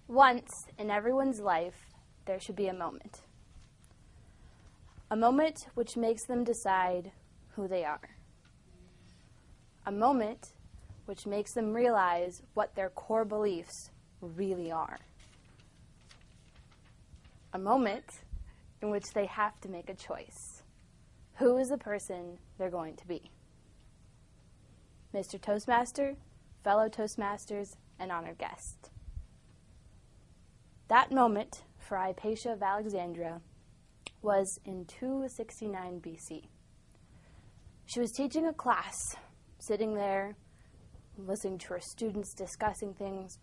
Once in everyone's life, there should be a moment. A moment which makes them decide who they are. A moment which makes them realize what their core beliefs really are. A moment in which they have to make a choice. Who is the person they're going to be? Mr. Toastmaster, fellow Toastmasters, and honored guest. That moment for Hypatia of Alexandria was in 269 BC. She was teaching a class, sitting there, listening to her students discussing things,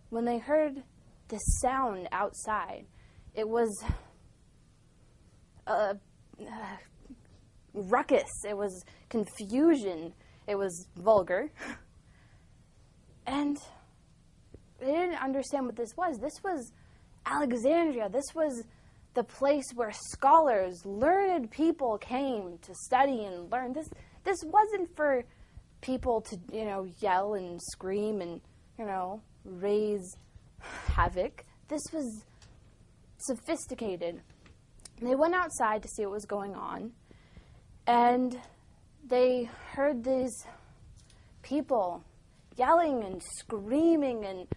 when they heard this sound outside. It was a ruckus. It was confusion. It was vulgar. And they didn't understand what this was. This was Alexandria. This was the place where scholars, learned people came to study and learn. This wasn't for people to, yell and scream and, raise havoc. This was sophisticated. And they went outside to see what was going on, and they heard these people yelling and screaming and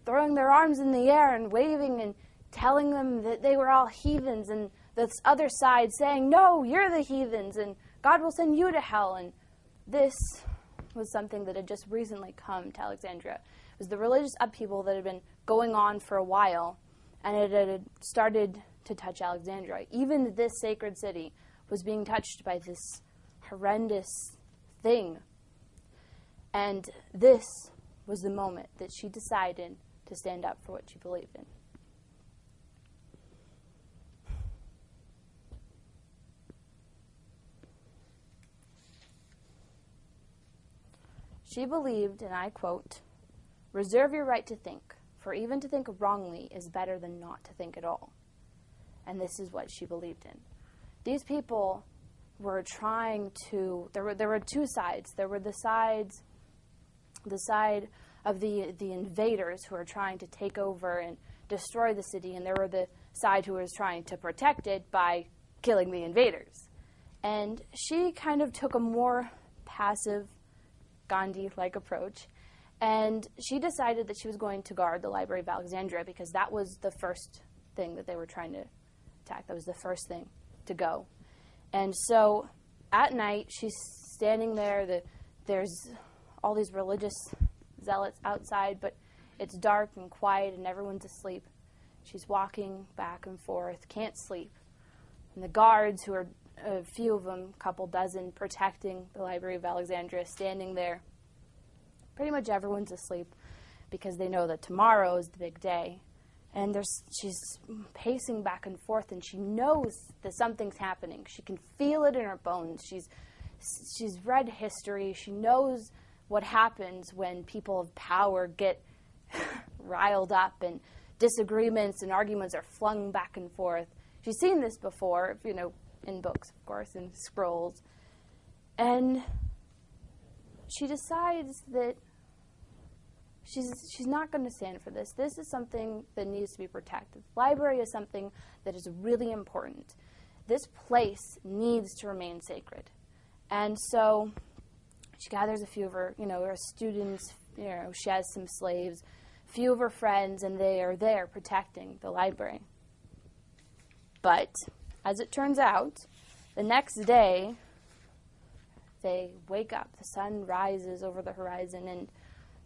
throwing their arms in the air and waving and telling them that they were all heathens, and this other side saying, no, you're the heathens, and God will send you to hell. And this was something that had just recently come to Alexandria. It was the religious upheaval that had been going on for a while, and it had started to touch Alexandria. Even this sacred city was being touched by this horrendous thing. And this was the moment that she decided to stand up for what she believed in. She believed, and I quote, "Reserve your right to think, for even to think wrongly is better than not to think at all." And this is what she believed in. These people were trying to, there were two sides. There were the side of the invaders who were trying to take over and destroy the city, and there were the side who was trying to protect it by killing the invaders. And she kind of took a more passive, Gandhi-like approach, and she decided that she was going to guard the Library of Alexandria because that was the first thing that they were trying to attack. That was the first thing to go. And so at night, she's standing there. There's all these religious zealots outside, but it's dark and quiet and everyone's asleep. She's walking back and forth, can't sleep. And the guards, who are a few of them, a couple dozen, protecting the Library of Alexandria, standing there. Pretty much everyone's asleep because they know that tomorrow is the big day. And she's pacing back and forth, and she knows that something's happening. She can feel it in her bones. She's read history. She knows what happens when people of power get riled up and disagreements and arguments are flung back and forth. She's seen this before, in books, of course, in scrolls. And she decides that she's not going to stand for this. This is something that needs to be protected. The library is something that is really important. This place needs to remain sacred. And so she gathers a few of her students, she has some slaves, a few of her friends, and they are there protecting the library. But as it turns out, the next day, they wake up. The sun rises over the horizon, and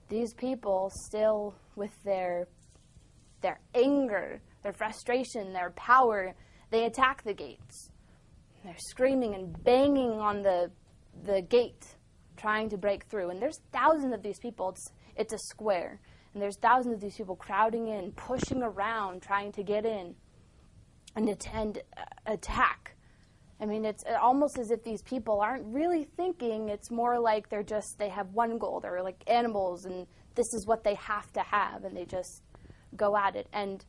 these people, still with their anger, their frustration, their power, they attack the gates. They're screaming and banging on the gate, trying to break through. And there's thousands of these people. It's a square. And there's thousands of these people crowding in, pushing around, trying to get in and attack. I mean, it's almost as if these people aren't really thinking. It's more like they have one goal. They're like animals, and this is what they have to have, and they just go at it. And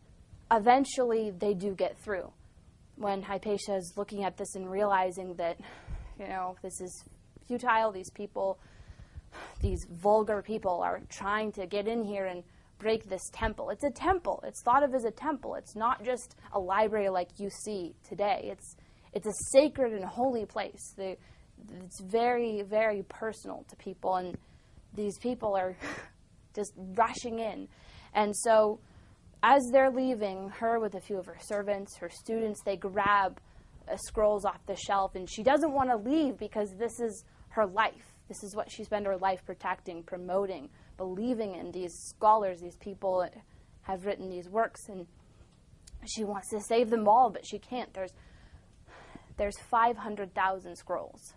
eventually, they do get through. When Hypatia is looking at this and realizing that, this is futile, these vulgar people are trying to get in here and break this temple. It's a temple. It's thought of as a temple. It's not just a library like you see today. It's a sacred and holy place. It's very, very personal to people, and these people are just rushing in. And so as they're leaving, her with a few of her servants, her students, they grab scrolls off the shelf, and she doesn't want to leave because this is her life. This is what she spent her life protecting, promoting, believing in. These scholars, these people have written these works, and she wants to save them all, but she can't. There's 500,000 scrolls.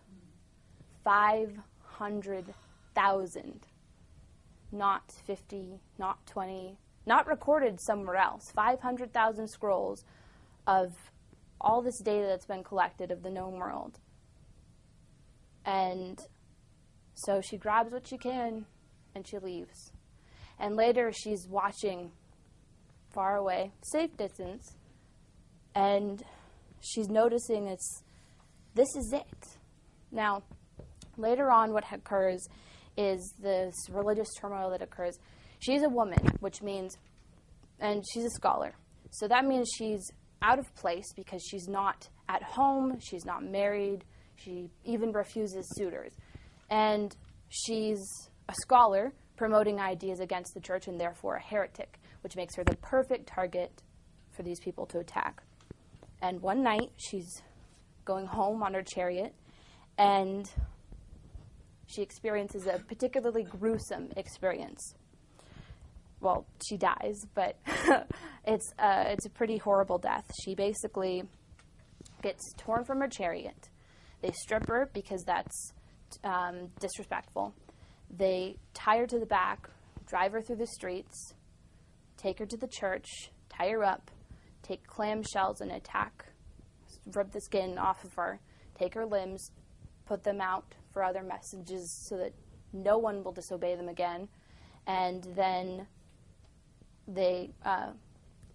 500,000. Not 50, not 20, not recorded somewhere else. 500,000 scrolls of all this data that's been collected of the known world. And so she grabs what she can and she leaves. And later she's watching far away, safe distance, and she's noticing this is it. Now, later on what occurs is this religious turmoil that occurs. She's a woman, which means, and she's a scholar. So that means she's out of place because she's not at home, she's not married, she even refuses suitors. And she's a scholar promoting ideas against the church and therefore a heretic, which makes her the perfect target for these people to attack. And one night, she's going home on her chariot, and she experiences a particularly gruesome experience. Well, she dies, but it's a pretty horrible death. She basically gets torn from her chariot. They strip her because that's disrespectful. They tie her to the back, drive her through the streets, take her to the church, tie her up, take clamshells and rip the skin off of her, take her limbs, put them out for other messages so that no one will disobey them again, and then they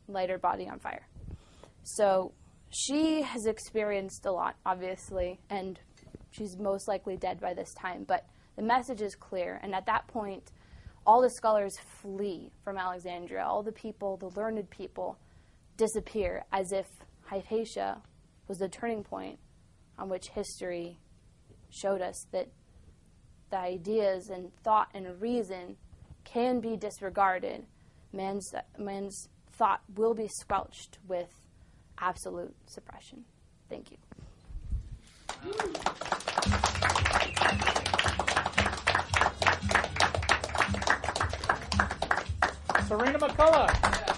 light her body on fire. So she has experienced a lot, obviously, and she's most likely dead by this time, but the message is clear, and at that point, all the scholars flee from Alexandria. All the people, the learned people, disappear as if Hypatia was the turning point on which history showed us that the ideas and thought and reason can be disregarded. Man's thought will be squelched with absolute suppression. Thank you. Serena McCullough.